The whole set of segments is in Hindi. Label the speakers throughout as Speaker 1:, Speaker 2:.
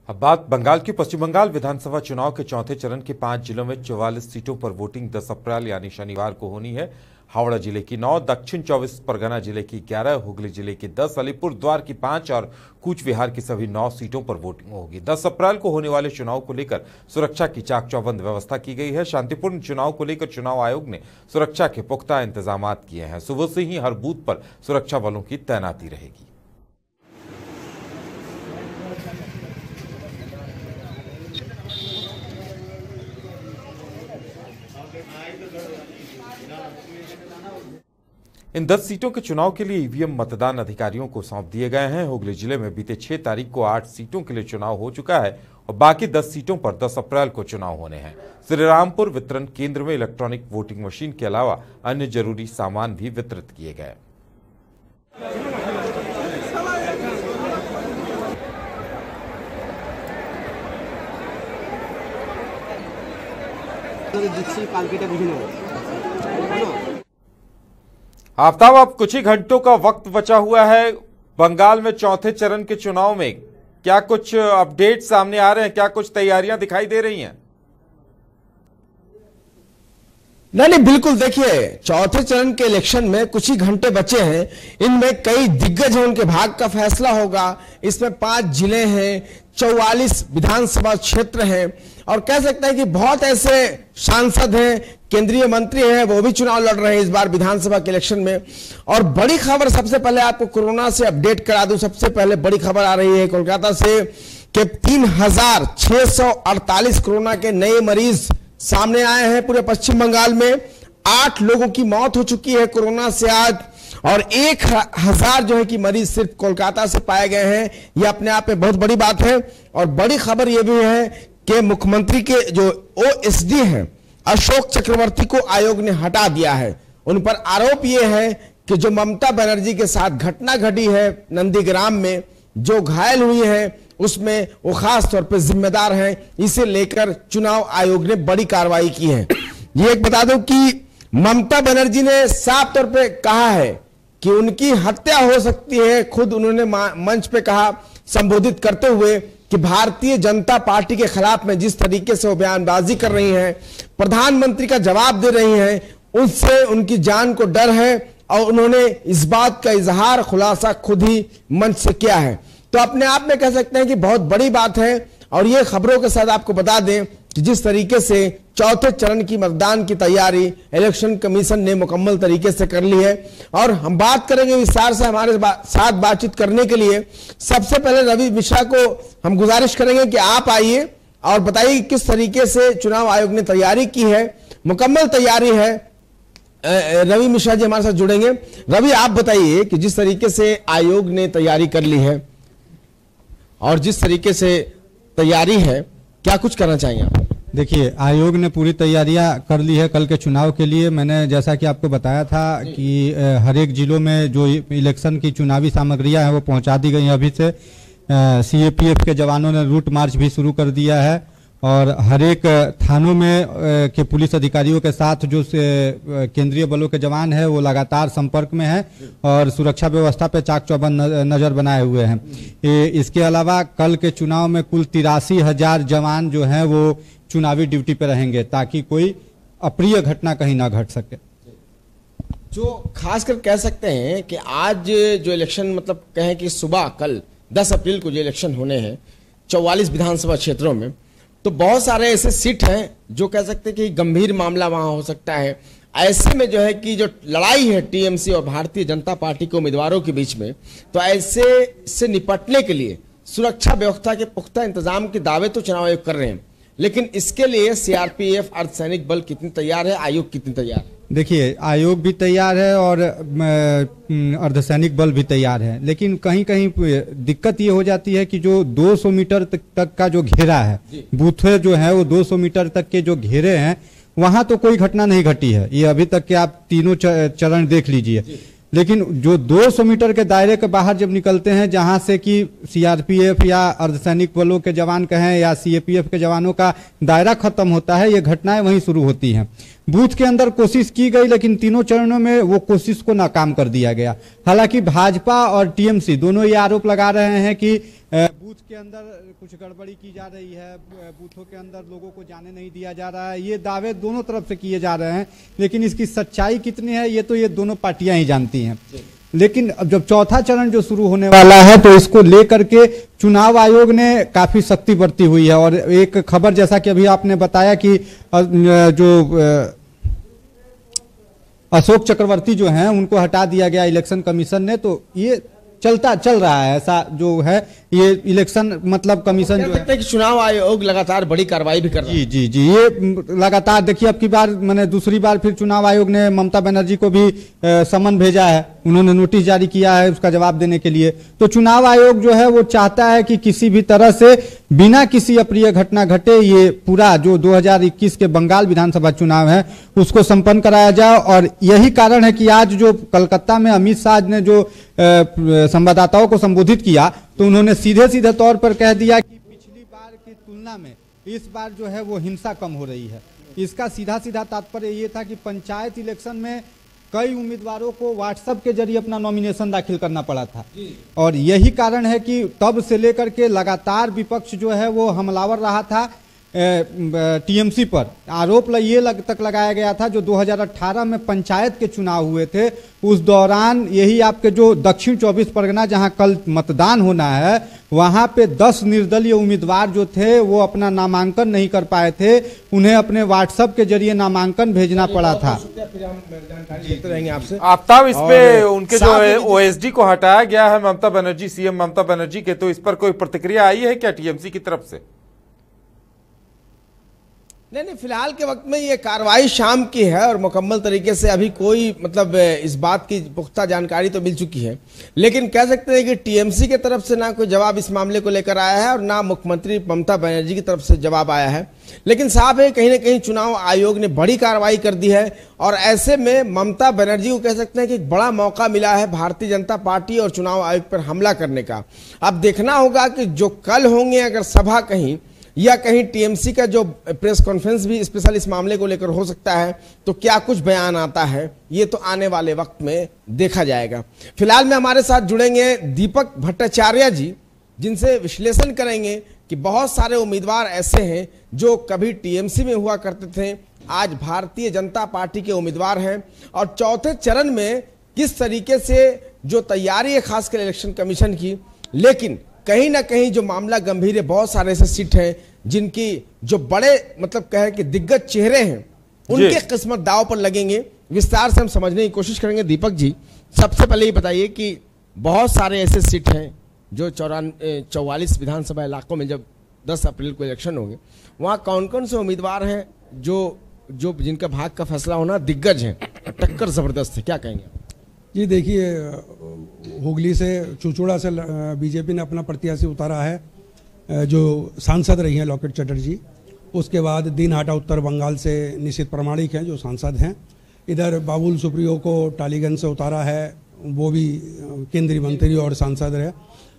Speaker 1: अब बात बंगाल की। पश्चिम बंगाल विधानसभा चुनाव के चौथे चरण के 5 जिलों में 44 सीटों पर वोटिंग 10 अप्रैल यानी शनिवार को होनी है। हावड़ा जिले की 9, दक्षिण 24 परगना जिले की 11, हुगली जिले की 10, अलीपुरद्वार की 5 और कूच बिहार की सभी 9 सीटों पर वोटिंग होगी। 10 अप्रैल को होने वाले चुनाव को लेकर सुरक्षा की चाक चौबंद व्यवस्था की गई है। शांतिपूर्ण चुनाव को लेकर चुनाव आयोग ने सुरक्षा के पुख्ता इंतजाम किए हैं। सुबह से ही हर बूथ पर सुरक्षा बलों की तैनाती रहेगी। इन 10 सीटों के चुनाव के लिए ईवीएम मतदान अधिकारियों को सौंप दिए गए हैं। हुगली जिले में बीते 6 तारीख को 8 सीटों के लिए चुनाव हो चुका है और बाकी 10 सीटों पर 10 अप्रैल को चुनाव होने हैं। श्रीरामपुर वितरण केंद्र में इलेक्ट्रॉनिक वोटिंग मशीन के अलावा अन्य जरूरी सामान भी वितरित किए गए। आफ्ताब, अब कुछ ही घंटों का वक्त बचा हुआ है। बंगाल में चौथे चरण के चुनाव में क्या कुछ अपडेट सामने आ रहे हैं? क्या कुछ तैयारियां दिखाई दे रही हैं?
Speaker 2: नहीं, बिल्कुल। देखिए, चौथे चरण के इलेक्शन में कुछ ही घंटे बचे हैं। इनमें कई दिग्गज हैं, उनके भाग का फैसला होगा। इसमें 5 जिले हैं, 44 विधानसभा क्षेत्र हैं और कह सकते हैं कि बहुत ऐसे सांसद हैं, केंद्रीय मंत्री हैं, वो भी चुनाव लड़ रहे हैं इस बार विधानसभा के इलेक्शन में। और बड़ी खबर, सबसे पहले आपको कोरोना से अपडेट करा दूं। सबसे पहले बड़ी खबर आ रही है कोलकाता से कि 3648 कोरोना के नए मरीज सामने आए हैं। पूरे पश्चिम बंगाल में 8 लोगों की मौत हो चुकी है कोरोना से आज, और 1000 जो है कि मरीज सिर्फ कोलकाता से पाए गए हैं। यह अपने आप में बहुत बड़ी बात है। और बड़ी खबर यह भी है कि मुख्यमंत्री के जो ओएसडी हैं अशोक चक्रवर्ती को आयोग ने हटा दिया है। उन पर आरोप यह है कि जो ममता बनर्जी के साथ घटना घटी है नंदीग्राम में, जो घायल हुई है, उसमें वो खास तौर पर जिम्मेदार हैं। इसे लेकर चुनाव आयोग ने बड़ी कार्रवाई की है। ये एक बता दूं कि ममता बनर्जी ने साफ तौर पे कहा है कि उनकी हत्या हो सकती है। खुद उन्होंने मंच पे कहा, संबोधित करते हुए, कि भारतीय जनता पार्टी के खिलाफ में जिस तरीके से वो बयानबाजी कर रही हैं, प्रधानमंत्री का जवाब दे रही हैं, उससे उनकी जान को डर है। और उन्होंने इस बात का इजहार, खुलासा खुद ही मंच से किया है। तो अपने आप में कह सकते हैं कि बहुत बड़ी बात है। और ये खबरों के साथ आपको बता दें कि जिस तरीके से चौथे चरण की मतदान की तैयारी इलेक्शन कमीशन ने मुकम्मल तरीके से कर ली है। और हम बात करेंगे विस्तार से हमारे साथ बातचीत करने के लिए। सबसे पहले रवि मिश्रा को हम गुजारिश करेंगे कि आप आइए और बताइए कि किस तरीके से चुनाव आयोग ने तैयारी की है। मुकम्मल तैयारी है। रवि मिश्रा जी हमारे साथ जुड़ेंगे। रवि, आप बताइए कि जिस तरीके से आयोग ने तैयारी कर ली है और जिस तरीके से तैयारी है, क्या कुछ करना चाहिए आप?
Speaker 3: देखिए, आयोग ने पूरी तैयारियां कर ली है कल के चुनाव के लिए। मैंने जैसा कि आपको बताया था कि हर एक जिलों में जो इलेक्शन की चुनावी सामग्रियां हैं वो पहुंचा दी गई हैं। अभी से सीएपीएफ के जवानों ने रूट मार्च भी शुरू कर दिया है और हर एक थानों में के पुलिस अधिकारियों के साथ जो केंद्रीय बलों के जवान हैं वो लगातार संपर्क में हैं और सुरक्षा व्यवस्था पे चाक चौबंद नजर बनाए हुए हैं। इसके अलावा कल के चुनाव में कुल 83,000 जवान जो हैं वो चुनावी ड्यूटी पे रहेंगे ताकि कोई अप्रिय घटना कहीं ना घट सके।
Speaker 2: जो खासकर कह सकते हैं कि आज जो इलेक्शन, मतलब कहें कि सुबह कल 10 अप्रैल को जो इलेक्शन होने हैं 44 विधानसभा क्षेत्रों में, तो बहुत सारे ऐसे सीट हैं जो कह सकते हैं कि गंभीर मामला वहां हो सकता है। ऐसे में जो है कि जो लड़ाई है टीएमसी और भारतीय जनता पार्टी के उम्मीदवारों के बीच में, तो ऐसे से निपटने के लिए सुरक्षा व्यवस्था के पुख्ता इंतजाम के दावे तो चुनाव आयोग कर रहे हैं, लेकिन इसके लिए सीआरपीएफ अर्धसैनिक बल कितनी तैयार है, आयोग कितनी तैयार है?
Speaker 3: देखिए, आयोग भी तैयार है और अर्धसैनिक बल भी तैयार है, लेकिन कहीं कहीं दिक्कत ये हो जाती है कि जो 200 मीटर तक का जो घेरा है, बूथे जो है वो 200 मीटर तक के जो घेरे हैं वहां तो कोई घटना नहीं घटी है। ये अभी तक के आप तीनों चरण देख लीजिए। लेकिन जो 200 मीटर के दायरे के बाहर जब निकलते हैं, जहां से कि सीआरपीएफ या अर्धसैनिक बलों के जवान कहें या सीएपीएफ के जवानों का दायरा खत्म होता है, ये घटनाएं वहीं शुरू होती हैं। बूथ के अंदर कोशिश की गई, लेकिन तीनों चरणों में वो कोशिश को नाकाम कर दिया गया। हालांकि भाजपा और टीएमसी दोनों ये आरोप लगा रहे हैं कि बूथ के अंदर कुछ गड़बड़ी की जा रही है, बूथों के अंदर लोगों को जाने नहीं दिया जा रहा है। ये दावे दोनों तरफ से किए जा रहे हैं, लेकिन इसकी सच्चाई कितनी है ये तो ये दोनों पार्टियां ही जानती हैं। लेकिन अब जब चौथा चरण जो शुरू होने वाला है तो इसको लेकर के चुनाव आयोग ने काफी सख्ती बरती हुई है। और एक खबर जैसा कि अभी आपने बताया कि जो अशोक चक्रवर्ती जो हैं उनको हटा दिया गया इलेक्शन कमीशन ने, तो ये चल रहा है ऐसा जो है ये इलेक्शन मतलब कमीशन जो है
Speaker 2: कि चुनाव आयोग लगातार बड़ी कार्रवाई भी कर रहा है।
Speaker 3: जी ये लगातार देखिए, अब की बार मैंने दूसरी बार फिर चुनाव आयोग ने ममता बनर्जी को भी समन भेजा है, उन्होंने नोटिस जारी किया है उसका जवाब देने के लिए। तो चुनाव आयोग जो है वो चाहता है कि किसी भी तरह से बिना किसी अप्रिय घटना घटे ये पूरा जो 2021 के बंगाल विधानसभा चुनाव है उसको संपन्न कराया जाए। और यही कारण है कि आज जो कलकत्ता में अमित शाह ने जो संवाददाताओं को संबोधित किया तो उन्होंने सीधे तौर पर कह दिया कि पिछली बार की तुलना में इस बार जो है वो हिंसा कम हो रही है। इसका सीधा तात्पर्य ये था कि पंचायत इलेक्शन में कई उम्मीदवारों को व्हाट्सएप के जरिए अपना नॉमिनेशन दाखिल करना पड़ा था और यही कारण है कि तब से लेकर के लगातार विपक्ष जो है वो हमलावर रहा था टीएमसी पर। आरोप ये तक लगाया गया था जो 2018 में पंचायत के चुनाव हुए थे उस दौरान यही आपके जो दक्षिण 24 परगना जहां कल मतदान होना है वहां पे 10 निर्दलीय उम्मीदवार जो थे वो अपना नामांकन नहीं कर पाए थे, उन्हें अपने व्हाट्सएप के जरिए नामांकन भेजना पड़ा था।
Speaker 1: आफ्ताब, इस पे उनके जो ओएसडी को हटाया गया है ममता बनर्जी, सीएम ममता बनर्जी के, तो इस पर कोई प्रतिक्रिया आई है क्या टीएमसी की तरफ से?
Speaker 2: नहीं, फिलहाल के वक्त में ये कार्रवाई शाम की है और मुकम्मल तरीके से अभी कोई मतलब इस बात की पुख्ता जानकारी तो मिल चुकी है, लेकिन कह सकते हैं कि टीएमसी की तरफ से ना कोई जवाब इस मामले को लेकर आया है और ना मुख्यमंत्री ममता बनर्जी की तरफ से जवाब आया है। लेकिन साहब है कहीं ना कहीं चुनाव आयोग ने बड़ी कार्रवाई कर दी है और ऐसे में ममता बनर्जी को कह सकते हैं कि एक बड़ा मौका मिला है भारतीय जनता पार्टी और चुनाव आयोग पर हमला करने का। अब देखना होगा कि जो कल होंगे अगर सभा कहीं या कहीं टीएमसी का जो प्रेस कॉन्फ्रेंस भी स्पेशल इस मामले को लेकर हो सकता है तो क्या कुछ बयान आता है ये तो आने वाले वक्त में देखा जाएगा। फिलहाल में हमारे साथ जुड़ेंगे दीपक भट्टाचार्य जी, जिनसे विश्लेषण करेंगे कि बहुत सारे उम्मीदवार ऐसे हैं जो कभी टीएमसी में हुआ करते थे, आज भारतीय जनता पार्टी के उम्मीदवार हैं और चौथे चरण में किस तरीके से जो तैयारी है खासकर इलेक्शन कमीशन की, लेकिन कहीं ना कहीं जो मामला गंभीर है, बहुत सारे ऐसे सीट हैं जिनकी जो बड़े मतलब कहे कि दिग्गज चेहरे हैं उनके किस्मत दाव पर लगेंगे। विस्तार से हम समझने की कोशिश करेंगे। दीपक जी, सबसे पहले ये बताइए कि बहुत सारे ऐसे सीट हैं जो 44 विधानसभा इलाकों में जब 10 अप्रैल को इलेक्शन होंगे वहाँ कौन कौन से उम्मीदवार हैं जो जिनका भाग का फैसला होना दिग्गज हैं, टक्कर जबरदस्त है, क्या कहेंगे?
Speaker 4: जी देखिए, हुगली से चुचुड़ा से बीजेपी ने अपना प्रत्याशी उतारा है जो सांसद रही हैं लॉकेट चटर्जी। उसके बाद दीनहाटा उत्तर बंगाल से निशित प्रामाणिक हैं जो सांसद हैं। इधर बाबुल सुप्रियो को टालीगंज से उतारा है, वो भी केंद्रीय मंत्री और सांसद है।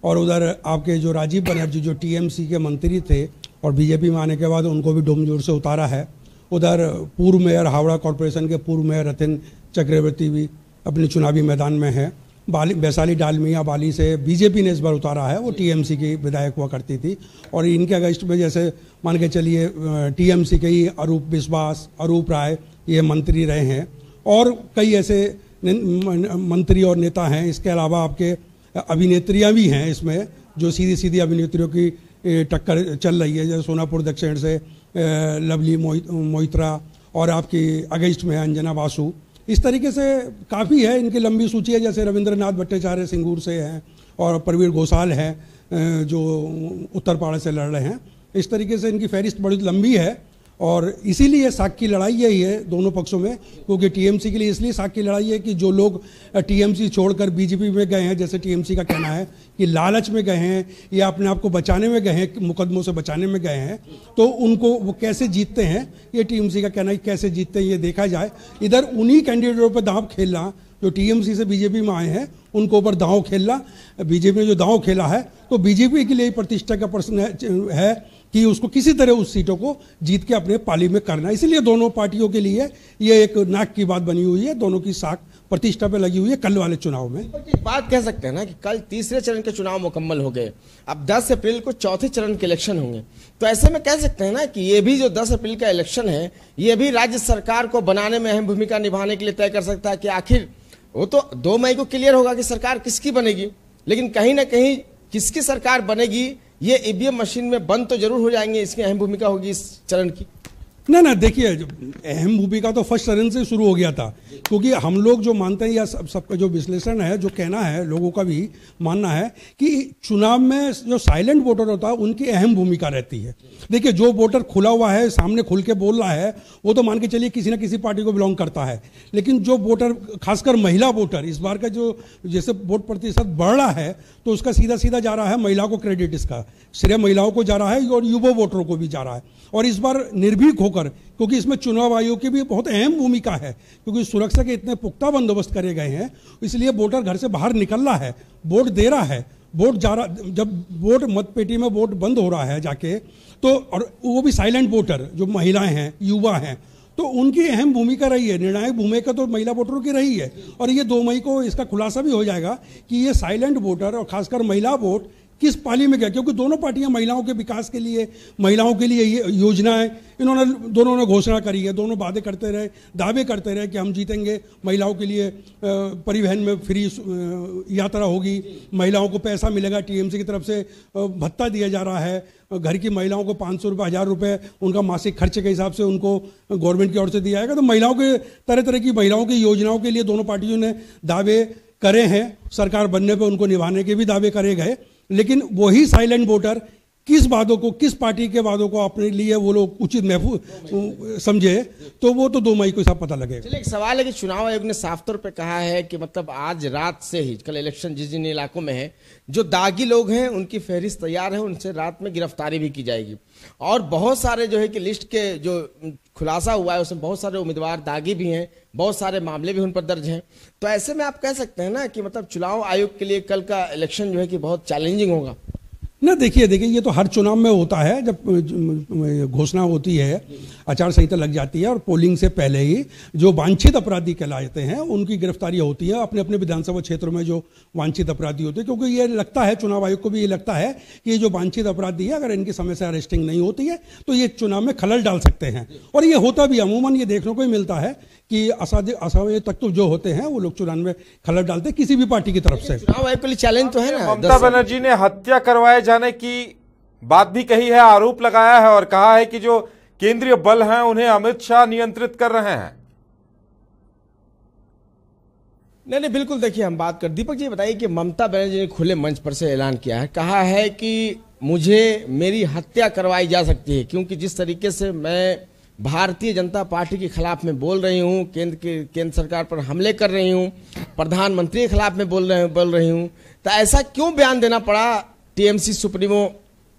Speaker 4: और उधर आपके जो राजीव बनर्जी जो टीएमसी के मंत्री थे और बीजेपी में आने के बाद उनको भी डोमजोर से उतारा है। उधर पूर्व मेयर हावड़ा कॉरपोरेशन के पूर्व मेयर रतन चक्रवर्ती भी अपने चुनावी मैदान में है। वैशाली डालमिया बाली से बीजेपी ने इस बार उतारा है, वो टीएमसी की विधायक हुआ करती थी। और इनके अगस्त में जैसे मान के चलिए टीएमसी के ही अरूप विश्वास, अरूप राय ये मंत्री रहे हैं और कई ऐसे मंत्री और नेता हैं। इसके अलावा आपके अभिनेत्रियां भी हैं इसमें जो सीधी सीधी अभिनेत्रियों की टक्कर चल रही है, जैसे सोनापुर दक्षिण से लवली मोहित्रा और आपकी अगस्त में अंजना बासु। इस तरीके से काफ़ी है, इनकी लंबी सूची है। जैसे रविंद्रनाथ भट्टाचार्य सिंगूर से हैं और प्रवीण घोषाल हैं जो उत्तरपाड़ा से लड़ रहे हैं। इस तरीके से इनकी फहरिस्त बड़ी लंबी है और इसीलिए साख की लड़ाई यही है दोनों पक्षों में, क्योंकि टीएमसी के लिए इसलिए साख की लड़ाई है कि जो लोग टीएमसी छोड़कर बीजेपी में गए हैं, जैसे टीएमसी का कहना है कि लालच में गए हैं या अपने आप को बचाने में गए हैं, मुकदमों से बचाने में गए हैं, तो उनको वो कैसे जीतते हैं, ये टीएमसी का कहना है। कैसे जीतते हैं ये देखा जाए। इधर उन्हीं कैंडिडेटों पर दांव खेलना जो टीएमसी से बीजेपी में आए हैं, उनको ऊपर दांव खेलना। बीजेपी ने जो दांव खेला है तो बीजेपी के लिए प्रतिष्ठा का प्रश्न है कि उसको किसी तरह उस सीटों को जीत के अपने पाली में करना। इसलिए दोनों पार्टियों के लिए ये एक नाक की बात बनी हुई है, दोनों की साख प्रतिष्ठा पे लगी हुई है कल वाले चुनाव में।
Speaker 2: एक बात कह सकते हैं ना कि कल तीसरे चरण के चुनाव मुकम्मल हो गए, अब 10 अप्रैल को चौथे चरण के इलेक्शन होंगे, तो ऐसे में कह सकते हैं ना कि ये भी जो 10 अप्रैल का इलेक्शन है ये भी राज्य सरकार को बनाने में अहम भूमिका निभाने के लिए तय कर सकता है कि आखिर वो तो 2 मई को क्लियर होगा कि सरकार किसकी बनेगी, लेकिन कहीं ना कहीं किसकी सरकार बनेगी ये ईवीएम मशीन में बंद तो जरूर हो जाएंगे, इसकी अहम भूमिका होगी इस चरण की।
Speaker 4: ना देखिए, अहम भूमिका तो फर्स्ट चरण से शुरू हो गया था, क्योंकि हम लोग जो मानते हैं या सबका जो विश्लेषण है, जो कहना है, लोगों का भी मानना है कि चुनाव में जो साइलेंट वोटर होता है उनकी अहम भूमिका रहती है। देखिए, जो वोटर खुला हुआ है, सामने खुल के बोल रहा है, वो तो मान के चलिए किसी ना किसी पार्टी को बिलोंग करता है, लेकिन जो वोटर, खासकर महिला वोटर, इस बार का जो जैसे वोट प्रतिशत बढ़ रहा है तो उसका सीधा सीधा जा रहा है महिला को क्रेडिट, इसका श्रेय महिलाओं को जा रहा है और युवा वोटरों को भी जा रहा है। और इस बार निर्भीक होकर, क्योंकि इसमें चुनाव आयोग की भी बहुत अहम भूमिका है, क्योंकि सुरक्षा के इतने पुख्ता बंदोबस्त करे गए हैं, इसलिए वोटर घर से बाहर निकल रहा है, वोट दे रहा है, वोट जा रहा, जब वोट मतपेटी में वोट बंद हो रहा है जाके, तो और वो भी साइलेंट वोटर जो महिलाएं हैं, युवा हैं, तो उनकी अहम भूमिका रही है। निर्णायक भूमिका तो महिला वोटरों की रही है, और ये 2 मई को इसका खुलासा भी हो जाएगा कि ये साइलेंट वोटर और खासकर महिला वोट किस पाली में गया, क्योंकि दोनों पार्टियां महिलाओं के विकास के लिए, महिलाओं के लिए ये योजनाएं इन्होंने दोनों ने घोषणा करी है, दोनों वादे करते रहे, दावे करते रहे कि हम जीतेंगे, महिलाओं के लिए परिवहन में फ्री यात्रा होगी, महिलाओं को पैसा मिलेगा, टीएमसी की तरफ से भत्ता दिया जा रहा है, घर की महिलाओं को 500 रुपये, 1000 रुपये उनका मासिक खर्चे के हिसाब से उनको गवर्नमेंट की ओर से दिया जाएगा। तो महिलाओं के तरह तरह की महिलाओं की योजनाओं के लिए दोनों पार्टियों ने दावे करे हैं, सरकार बनने पर उनको निभाने के भी दावे करे गए, लेकिन वही साइलेंट वोटर किस वादों को, किस पार्टी के वादों को अपने लिए वो लोग उचित महफूज समझे, तो वो तो 2 मई को सब पता लगेगा।
Speaker 2: चलिए, एक सवाल है कि चुनाव आयोग ने साफ तौर पे कहा है कि मतलब आज रात से ही, कल इलेक्शन जिस जिन इलाकों में है, जो दागी लोग हैं उनकी फहरिस्त तैयार है, उनसे रात में गिरफ्तारी भी की जाएगी, और बहुत सारे जो है कि लिस्ट के जो खुलासा हुआ है उसमें बहुत सारे उम्मीदवार दागी भी हैं, बहुत सारे मामले भी उन पर दर्ज हैं। तो ऐसे में आप कह सकते हैं ना कि मतलब चुनाव आयोग के लिए कल का इलेक्शन जो है कि बहुत चैलेंजिंग होगा।
Speaker 4: ना देखिए, ये तो हर चुनाव में होता है, जब घोषणा होती है, आचार संहिता लग जाती है और पोलिंग से पहले ही जो वांछित अपराधी कहलाते हैं उनकी गिरफ्तारी होती है अपने अपने विधानसभा क्षेत्रों में, जो वांछित अपराधी होते हैं, क्योंकि ये लगता है, चुनाव आयोग को भी ये लगता है कि ये जो वांछित अपराधी है, अगर इनकी समय से अरेस्टिंग नहीं होती है तो ये चुनाव में खलल डाल सकते हैं। और ये होता भी, अमूमन ये देखने को ही मिलता है कि असाध्य तत्व जो होते हैं वो लोग चुनाव में खलल डालते हैं किसी भी पार्टी की तरफ से।
Speaker 2: चुनाव आयोग के लिए चैलेंज तो है ना।
Speaker 1: ममता बनर्जी ने हत्या करवाए जाने की बात भी कही है, आरोप लगाया है और कहा है कि जो केंद्रीय बल हैं उन्हें अमित शाह नियंत्रित कर रहे हैं।
Speaker 2: नहीं, बिल्कुल। देखिए, हम बात कर, दीपक जी बताइए कि ममता बनर्जी ने खुले मंच पर से ऐलान किया है, कहा है कि मुझे मेरी हत्या करवाई जा सकती है, क्योंकि जिस तरीके से मैं भारतीय जनता पार्टी के खिलाफ में बोल रही हूँ, केंद्र सरकार पर हमले कर रही हूँ, प्रधानमंत्री के खिलाफ में बोल रही हूँ, तो ऐसा क्यों बयान देना पड़ा टीएमसी सुप्रीमो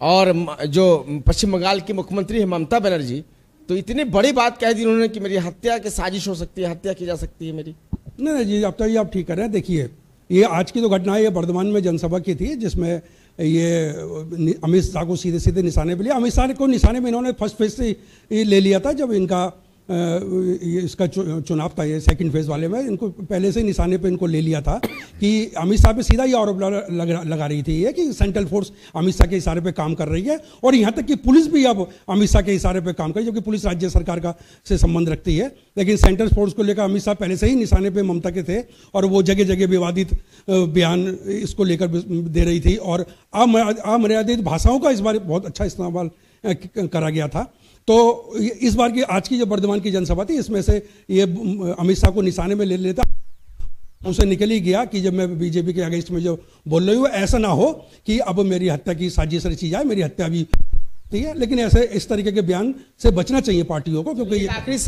Speaker 2: और जो पश्चिम बंगाल की मुख्यमंत्री है ममता बनर्जी, तो इतनी बड़ी बात कह दी उन्होंने कि मेरी हत्या की साजिश हो सकती है, हत्या की जा सकती है मेरी।
Speaker 4: नहीं जी, अब तक ये आप ठीक कर रहे हैं। देखिए, ये आज की जो घटना है ये बर्धमान में जनसभा की थी, जिसमें ये अमित शाह को सीधे सीधे निशाने पे लिया। अमित शाह को निशाने में इन्होंने फर्स्ट फेज से ले लिया था, जब इनका इसका चुनाव था, ये सेकंड फेज वाले में इनको पहले से निशाने पे इनको ले लिया था कि अमित शाह पे सीधा ये आरोप लगा रही थी ये कि सेंट्रल फोर्स अमित शाह के इशारे पे काम कर रही है, और यहाँ तक कि पुलिस भी अब अमित शाह के इशारे पे काम कर रही है, जो कि पुलिस राज्य सरकार का से संबंध रखती है। लेकिन सेंट्रल फोर्स को लेकर अमित शाह पहले से ही निशाने पे ममता के थे, और वो जगह जगह विवादित बयान इसको लेकर दे रही थी, और अमर्यादित भाषाओं का इस बार बहुत अच्छा इस्तेमाल करा गया था। तो इस बार की आज की जो बर्धमान की जनसभा थी, इसमें से ये अमित शाह को निशाने में ले लेता उसे निकल ही गया कि जब मैं बीजेपी के अगेंस्ट में जो बोल रही हूँ, ऐसा ना हो कि अब मेरी हत्या की साजिश रची जाए, मेरी हत्या भी ठीक है। लेकिन ऐसे इस तरीके के बयान से बचना चाहिए पार्टियों को, क्योंकि ये
Speaker 2: आखिरी